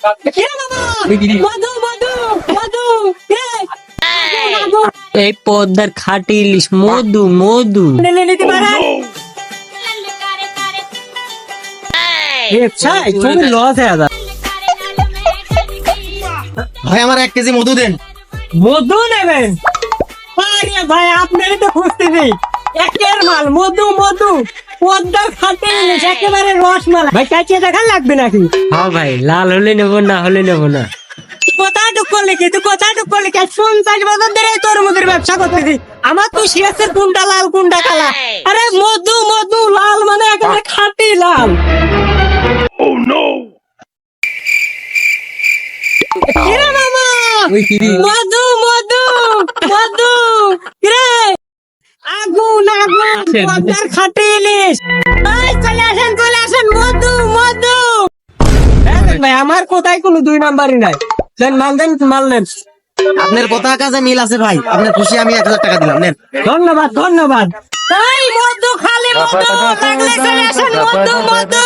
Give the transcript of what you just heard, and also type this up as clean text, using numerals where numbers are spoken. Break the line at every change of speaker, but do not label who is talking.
মধু মধু মধু
এই পদ্মার খাটি ইলিশ মধু মধু।
নিতে পারেন তুমি লস হয়ে যা।
ভাই আমার 1 কেজি মধু দেন।
মধু নেবেন? আরে ভাই আপনারই তো খুঁজতেছি, একের মাল মধু মধু পদ্মার খাটি ইলিশ একেবারে রসমালাই। ভাই কাচিয়ে দেখান লাগবে নাকি?
হ্যাঁ ভাই, লাল হলে নেবো, না হলে নেবো না।
কোথায় টুক করলে কি তুই, কোথায় টুক করলে কি? 50 বছর ধরে তরমুজের ব্যবসা করতেছি, আমার তো শিয়াসের কোনটা লাল কোনটা কালা। আরে মধু মধু লাল মানে একেবারে খাঁটি লাল। কিরে মামা, মধু মধু মধু কিরে, আগুন আগুন পদ্মার খাঁটি ইলিশ। এই চলে আসেন মধু মধু। ভাই আমার কোথায় কোনো 2 নাম্বারই নাই, দেন মাল দেন, মাল নেন।
আপনার কথা কাজে মিল আছে ভাই, আপনার খুশি আমি 1000 টাকা দিলাম, নেন।
ধন্যবাদ ধন্যবাদ। এই মধু খালি মধু লাগলে চলে আসেন, মধু মধু।